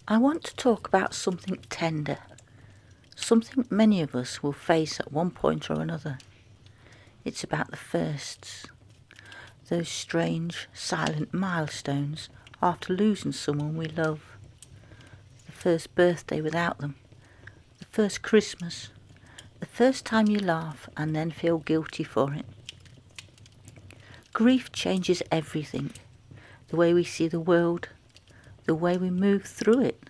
I want to talk about something tender, something many of us will face at one point or another. It's about the firsts, those strange, silent milestones after losing someone we love. The first birthday without them, the first Christmas, the first time you laugh and then feel guilty for it. Grief changes everything, the way we see the world, the way we move through it,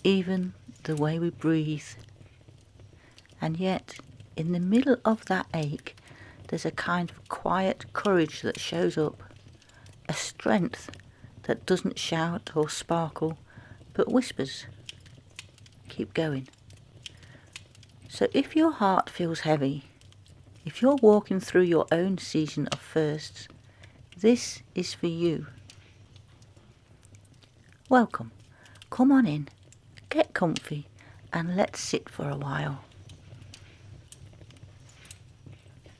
even the way we breathe. And yet, in the middle of that ache, there's a kind of quiet courage that shows up, a strength that doesn't shout or sparkle, but whispers. Keep going. So if your heart feels heavy, if you're walking through your own season of firsts, this is for you. Welcome. Come on in, get comfy, and let's sit for a while.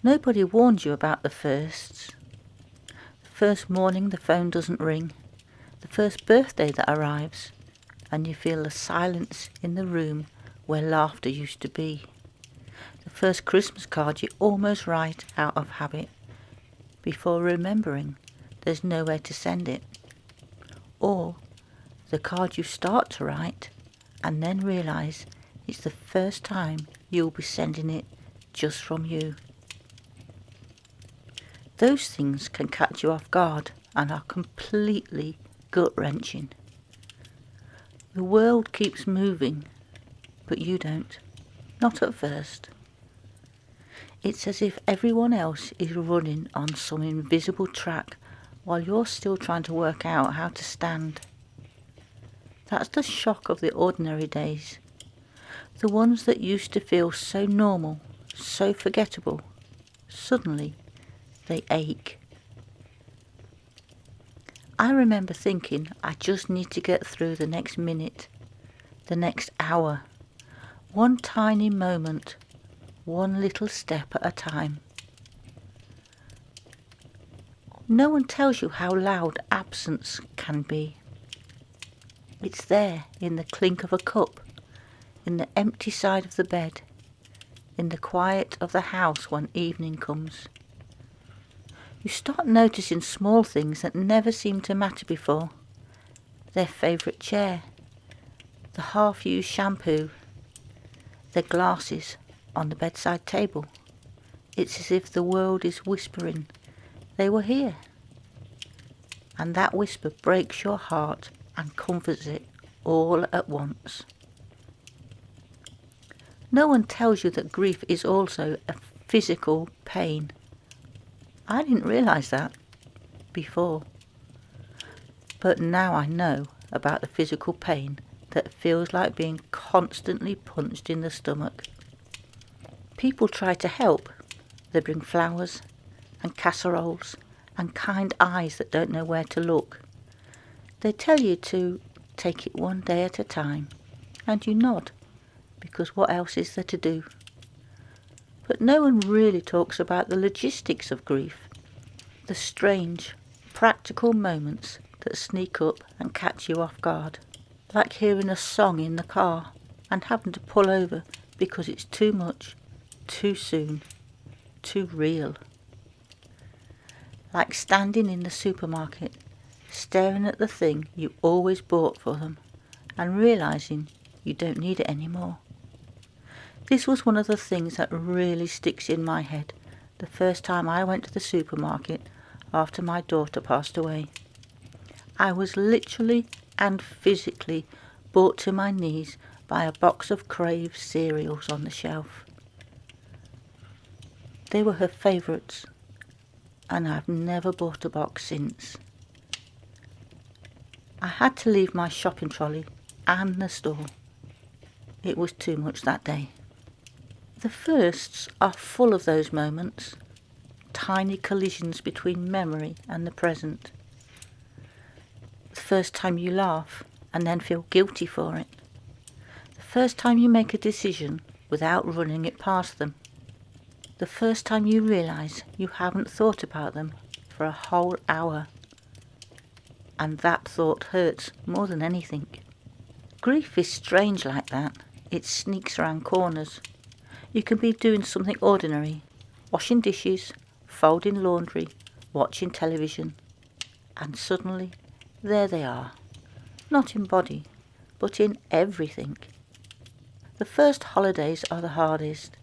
Nobody warned you about the firsts. The first morning the phone doesn't ring, the first birthday that arrives, and you feel the silence in the room where laughter used to be. The first Christmas card you almost write out of habit, before remembering there's nowhere to send it. Or the card you start to write and then realise it's the first time you'll be sending it just from you. Those things can catch you off guard and are completely gut-wrenching. The world keeps moving, but you don't. Not at first. It's as if everyone else is running on some invisible track while you're still trying to work out how to stand. That's the shock of the ordinary days. The ones that used to feel so normal, so forgettable. Suddenly, they ache. I remember thinking I just need to get through the next minute, the next hour, one tiny moment, one little step at a time. No one tells you how loud absence can be. It's there in the clink of a cup, in the empty side of the bed, in the quiet of the house when evening comes. You start noticing small things that never seemed to matter before. Their favourite chair, the half-used shampoo, their glasses on the bedside table. It's as if the world is whispering, they were here. And that whisper breaks your heart and comforts it all at once. No one tells you that grief is also a physical pain. I didn't realise that before. But now I know about the physical pain that feels like being constantly punched in the stomach. People try to help. They bring flowers and casseroles and kind eyes that don't know where to look. They tell you to take it one day at a time, and you nod, because what else is there to do? But no one really talks about the logistics of grief, the strange, practical moments that sneak up and catch you off guard, like hearing a song in the car and having to pull over because it's too much, too soon, too real. Like standing in the supermarket, staring at the thing you always bought for them and realising you don't need it anymore. This was one of the things that really sticks in my head the first time I went to the supermarket after my daughter passed away. I was literally and physically brought to my knees by a box of Crave cereals on the shelf. They were her favourites, and I've never bought a box since. I had to leave my shopping trolley and the store. It was too much that day. The firsts are full of those moments, tiny collisions between memory and the present. The first time you laugh and then feel guilty for it. The first time you make a decision without running it past them. The first time you realise you haven't thought about them for a whole hour. And that thought hurts more than anything. Grief is strange like that. It sneaks around corners. You can be doing something ordinary, washing dishes, folding laundry, watching television, and suddenly there they are, not in body, but in everything. The first holidays are the hardest.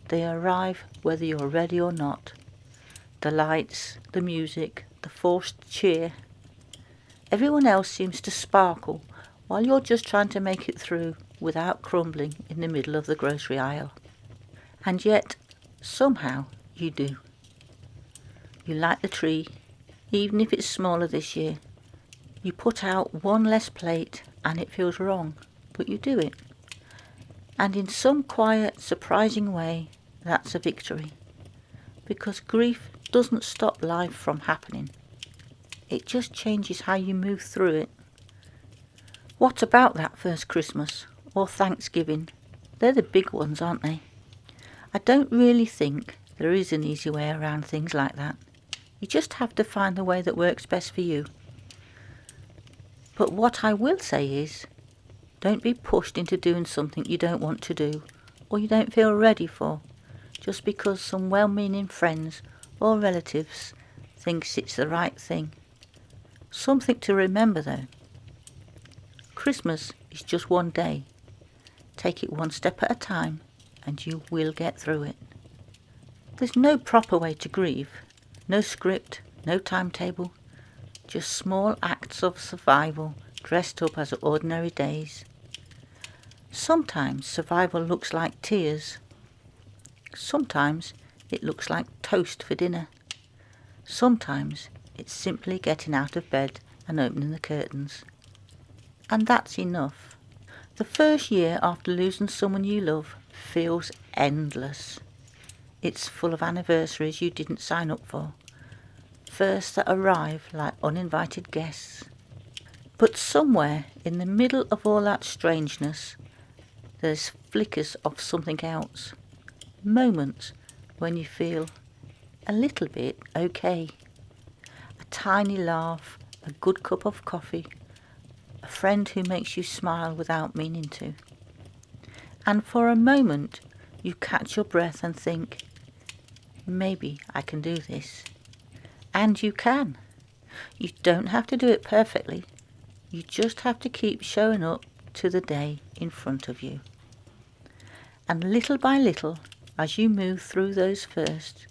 They arrive whether you're ready or not. The lights, the music, the forced cheer. Everyone else seems to sparkle while you're just trying to make it through without crumbling in the middle of the grocery aisle. And yet, somehow, you do. You light the tree, even if it's smaller this year. You put out one less plate and it feels wrong, but you do it. And in some quiet, surprising way, that's a victory. Because grief doesn't stop life from happening. It just changes how you move through it. What about that first Christmas or Thanksgiving? They're the big ones, aren't they? I don't really think there is an easy way around things like that. You just have to find the way that works best for you. But what I will say is, don't be pushed into doing something you don't want to do or you don't feel ready for, just because some well-meaning friends or relatives thinks it's the right thing. Something to remember though. Christmas is just one day. Take it one step at a time and you will get through it. There's no proper way to grieve, no script, no timetable, just small acts of survival dressed up as ordinary days. Sometimes survival looks like tears. Sometimes it looks like toast for dinner. Sometimes it's simply getting out of bed and opening the curtains. And that's enough. The first year after losing someone you love feels endless. It's full of anniversaries you didn't sign up for. Firsts that arrive like uninvited guests. But somewhere in the middle of all that strangeness, there's flickers of something else. Moments when you feel a little bit okay. A tiny laugh, a good cup of coffee, a friend who makes you smile without meaning to. And for a moment you catch your breath and think, maybe I can do this. And you can. You don't have to do it perfectly. You just have to keep showing up to the day in front of you. And little by little, as you move through those firsts,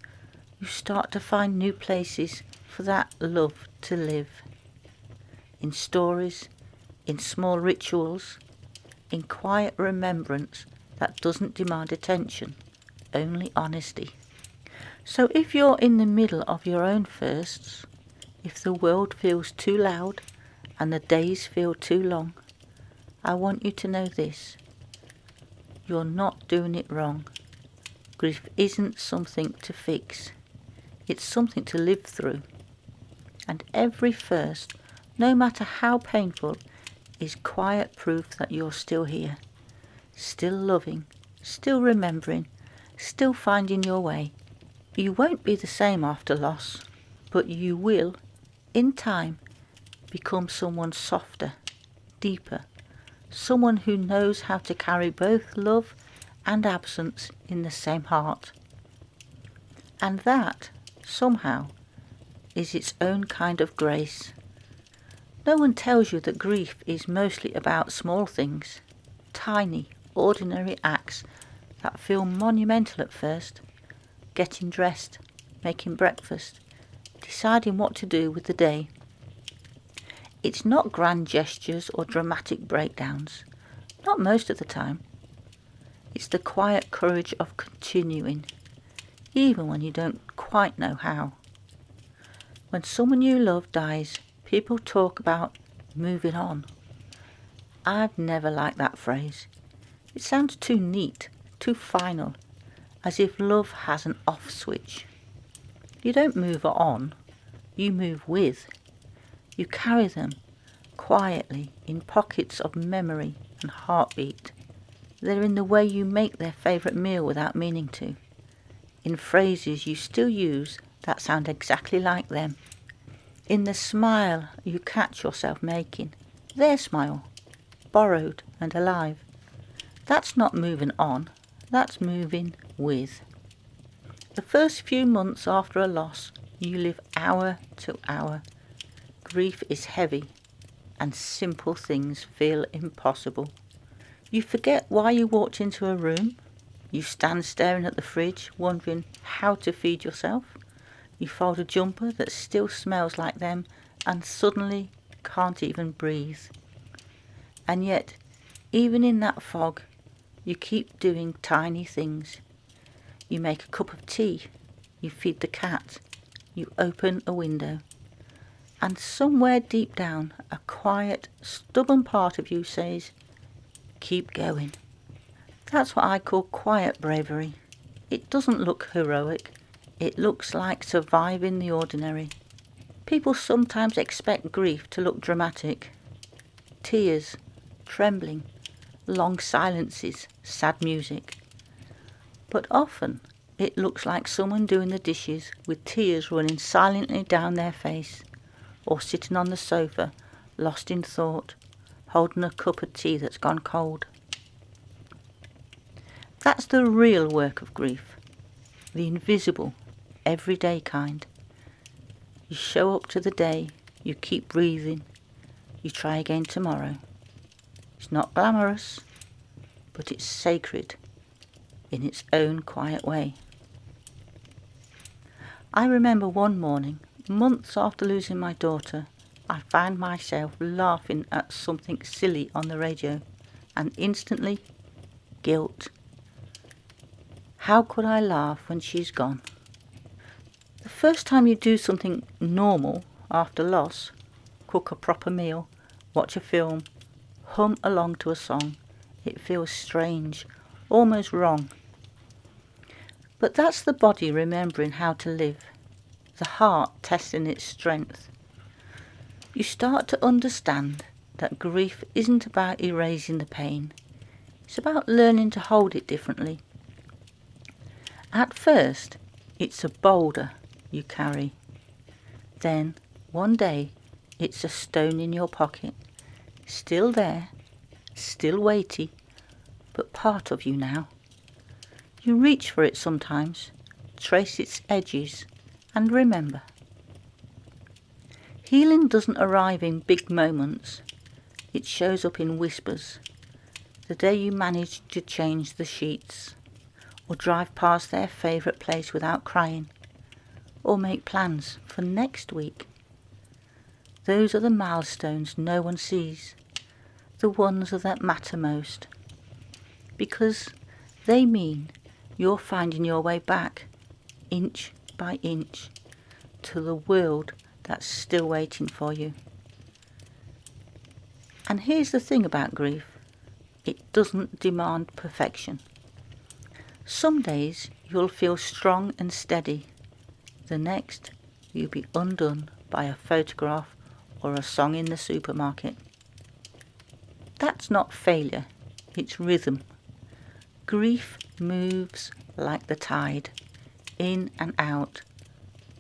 you start to find new places for that love to live. In stories, in small rituals, in quiet remembrance that doesn't demand attention, only honesty. So if you're in the middle of your own firsts, if the world feels too loud and the days feel too long, I want you to know this. You're not doing it wrong. Grief isn't something to fix. It's something to live through. And every first, no matter how painful, is quiet proof that you're still here, still loving, still remembering, still finding your way. You won't be the same after loss, but you will, in time, become someone softer, deeper, someone who knows how to carry both love and absence in the same heart. And that, somehow, is its own kind of grace. No one tells you that grief is mostly about small things, tiny, ordinary acts that feel monumental at first. Getting dressed, making breakfast, deciding what to do with the day. It's not grand gestures or dramatic breakdowns, not most of the time. It's the quiet courage of continuing, even when you don't quite know how. When someone you love dies, people talk about moving on. I've never liked that phrase. It sounds too neat, too final, as if love has an off switch. You don't move on, you move with. You carry them quietly in pockets of memory and heartbeat. They're in the way you make their favourite meal without meaning to, in phrases you still use that sound exactly like them, in the smile you catch yourself making, their smile, borrowed and alive. That's not moving on, that's moving with. The first few months after a loss, you live hour to hour. Grief is heavy, and simple things feel impossible. You forget why you walked into a room. You stand staring at the fridge, wondering how to feed yourself. You fold a jumper that still smells like them, and suddenly can't even breathe. And yet, even in that fog, you keep doing tiny things. You make a cup of tea, you feed the cat, you open a window. And somewhere deep down, a quiet, stubborn part of you says, keep going. That's what I call quiet bravery. It doesn't look heroic. It looks like surviving the ordinary. People sometimes expect grief to look dramatic. Tears, trembling, long silences, sad music. But often it looks like someone doing the dishes with tears running silently down their face, or sitting on the sofa, lost in thought, holding a cup of tea that's gone cold. That's the real work of grief, the invisible, everyday kind. You show up to the day, you keep breathing, you try again tomorrow. It's not glamorous, but it's sacred in its own quiet way. I remember one morning, months after losing my daughter, I found myself laughing at something silly on the radio, and instantly, guilt. How could I laugh when she's gone? The first time you do something normal after loss, cook a proper meal, watch a film, hum along to a song, it feels strange, almost wrong. But that's the body remembering how to live, the heart testing its strength. You start to understand that grief isn't about erasing the pain, it's about learning to hold it differently. At first, it's a boulder you carry. Then, one day, it's a stone in your pocket, still there, still weighty, but part of you now. You reach for it sometimes, trace its edges, and remember. Healing doesn't arrive in big moments. It shows up in whispers. The day you manage to change the sheets, or drive past their favourite place without crying, or make plans for next week. Those are the milestones no one sees, the ones that matter most, because they mean you're finding your way back, inch by inch, to the world that's still waiting for you. And here's the thing about grief, it doesn't demand perfection. Some days you'll feel strong and steady. The next, you'll be undone by a photograph or a song in the supermarket. That's not failure, it's rhythm. Grief moves like the tide, in and out,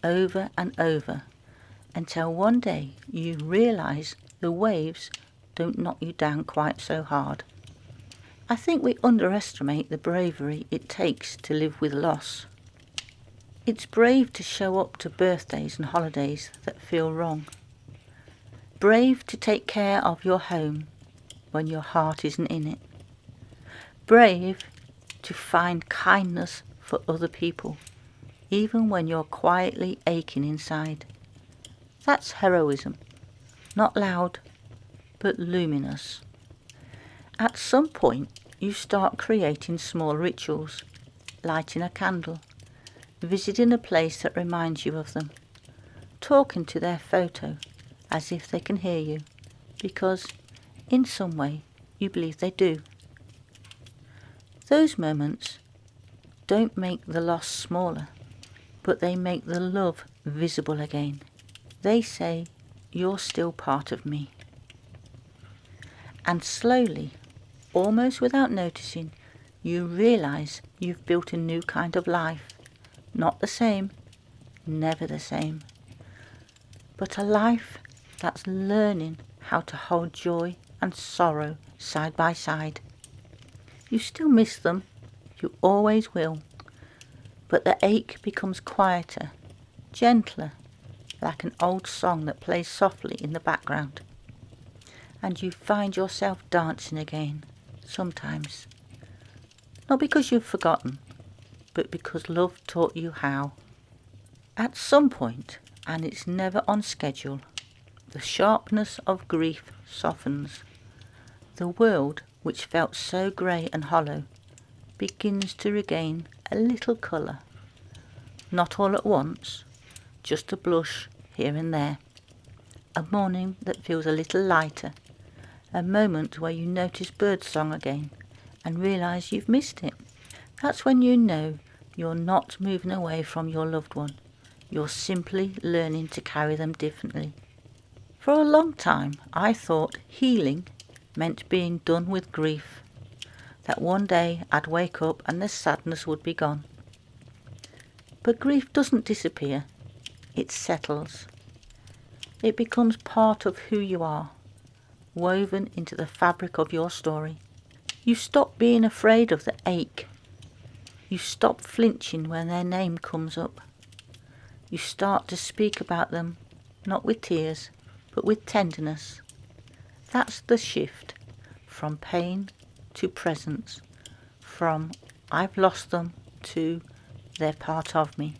over and over, until one day you realise the waves don't knock you down quite so hard. I think we underestimate the bravery it takes to live with loss. It's brave to show up to birthdays and holidays that feel wrong. Brave to take care of your home when your heart isn't in it. Brave to find kindness for other people, even when you're quietly aching inside. That's heroism, not loud, but luminous. At some point, you start creating small rituals, lighting a candle, visiting a place that reminds you of them, talking to their photo as if they can hear you, because in some way you believe they do. Those moments don't make the loss smaller, but they make the love visible again. They say, you're still part of me. And slowly, almost without noticing, you realise you've built a new kind of life. Not the same, never the same, but a life that's learning how to hold joy and sorrow side by side. You still miss them, you always will, but the ache becomes quieter, gentler, like an old song that plays softly in the background. And you find yourself dancing again, sometimes. Not because you've forgotten, but because love taught you how. At some point, and it's never on schedule, the sharpness of grief softens. The world, which felt so grey and hollow, begins to regain a little colour. Not all at once, just a blush here and there. A morning that feels a little lighter. A moment where you notice birdsong again and realise you've missed it. That's when you know you're not moving away from your loved one. You're simply learning to carry them differently. For a long time I thought healing meant being done with grief. That one day I'd wake up and the sadness would be gone. But grief doesn't disappear. It settles. It becomes part of who you are, woven into the fabric of your story. You stop being afraid of the ache. You stop flinching when their name comes up. You start to speak about them, not with tears, but with tenderness. That's the shift from pain to presence, from I've lost them to they're part of me.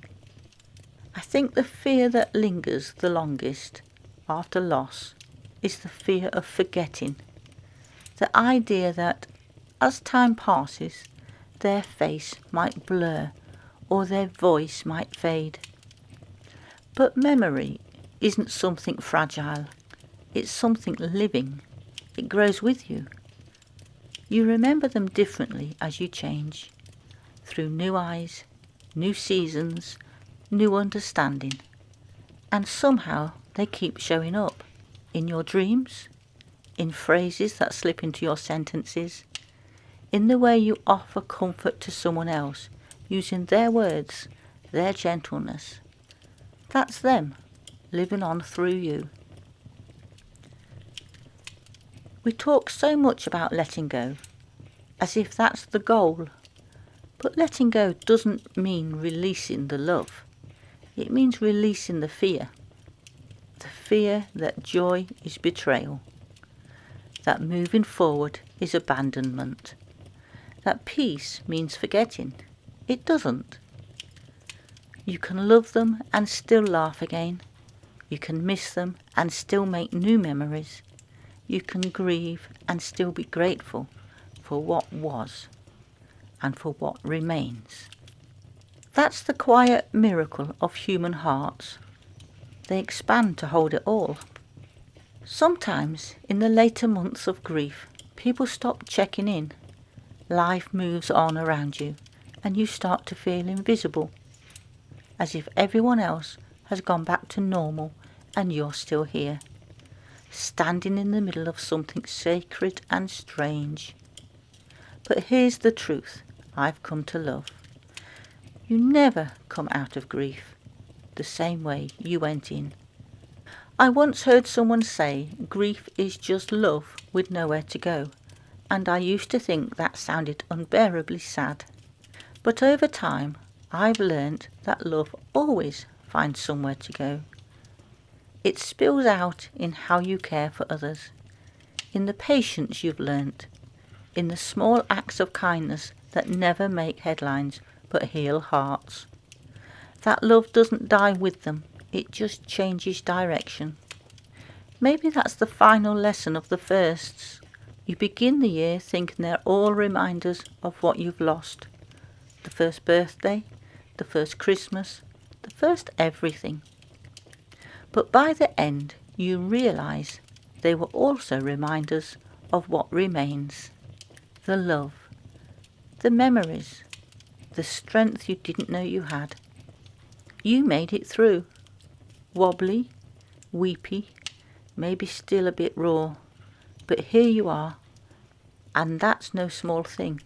I think the fear that lingers the longest after loss is the fear of forgetting. The idea that as time passes, their face might blur or their voice might fade. But memory isn't something fragile. It's something living. It grows with you. You remember them differently as you change, through new eyes, new seasons, new understanding. And somehow they keep showing up in your dreams, in phrases that slip into your sentences, in the way you offer comfort to someone else, using their words, their gentleness. That's them, living on through you. We talk so much about letting go, as if that's the goal. But letting go doesn't mean releasing the love. It means releasing the fear. The fear that joy is betrayal. That moving forward is abandonment. That peace means forgetting. It doesn't. You can love them and still laugh again. You can miss them and still make new memories. You can grieve and still be grateful for what was and for what remains. That's the quiet miracle of human hearts. They expand to hold it all. Sometimes, in the later months of grief, people stop checking in. Life moves on around you, and you start to feel invisible, as if everyone else has gone back to normal and you're still here, standing in the middle of something sacred and strange. But here's the truth I've come to love. You never come out of grief the same way you went in. I once heard someone say grief is just love with nowhere to go, and I used to think that sounded unbearably sad. But over time, I've learnt that love always finds somewhere to go. It spills out in how you care for others, in the patience you've learnt, in the small acts of kindness that never make headlines but heal hearts. That love doesn't die with them, it just changes direction. Maybe that's the final lesson of the firsts. You begin the year thinking they're all reminders of what you've lost. The first birthday, the first Christmas, the first everything. But by the end, you realise they were also reminders of what remains. The love, the memories, the strength you didn't know you had. You made it through. Wobbly, weepy, maybe still a bit raw. But here you are, and that's no small thing.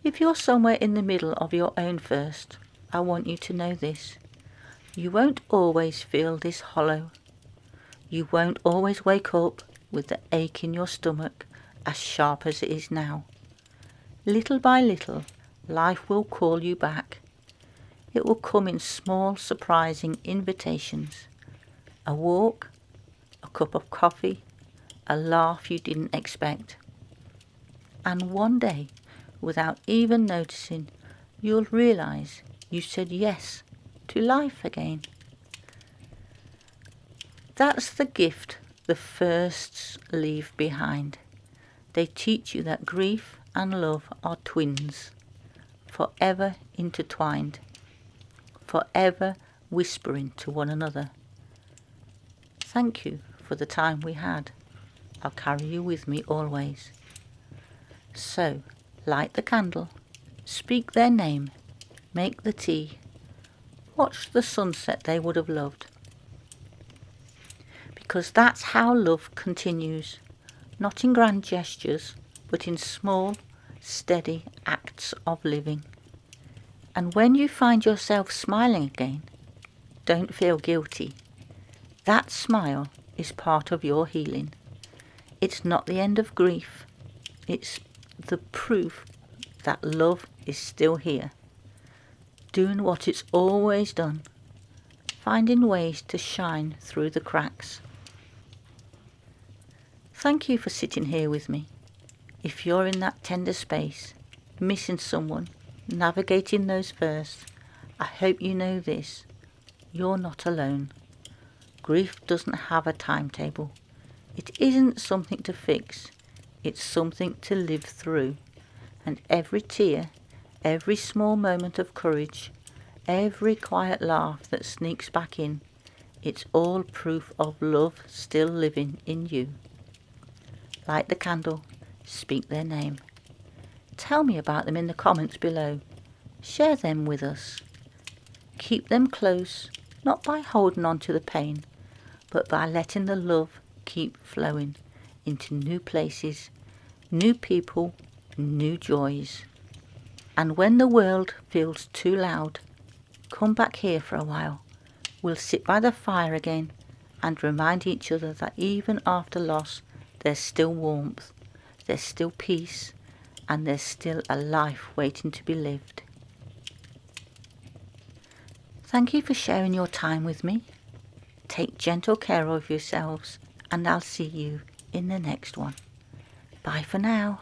If you're somewhere in the middle of your own first, I want you to know this. You won't always feel this hollow. You won't always wake up with the ache in your stomach as sharp as it is now. Little by little, life will call you back. It will come in small, surprising invitations. A walk, a cup of coffee, a laugh you didn't expect. And one day, without even noticing, you'll realise you said yes to life again. That's the gift the firsts leave behind. They teach you that grief and love are twins, forever intertwined, forever whispering to one another. Thank you for the time we had. I'll carry you with me always. So, light the candle, speak their name, make the tea, watch the sunset they would have loved. Because that's how love continues, not in grand gestures, but in small, steady acts of living. And when you find yourself smiling again, don't feel guilty. That smile is part of your healing. It's not the end of grief. It's the proof that love is still here, doing what it's always done, finding ways to shine through the cracks. Thank you for sitting here with me. If you're in that tender space, missing someone, navigating those firsts, I hope you know this: you're not alone. Grief doesn't have a timetable. It isn't something to fix. It's something to live through. And every tear, every small moment of courage, every quiet laugh that sneaks back in, it's all proof of love still living in you. Light the candle, speak their name. Tell me about them in the comments below. Share them with us. Keep them close, not by holding on to the pain, but by letting the love keep flowing into new places, new people, new joys. And when the world feels too loud, come back here for a while. We'll sit by the fire again and remind each other that even after loss, there's still warmth, there's still peace, and there's still a life waiting to be lived. Thank you for sharing your time with me. Take gentle care of yourselves, and I'll see you in the next one. Bye for now.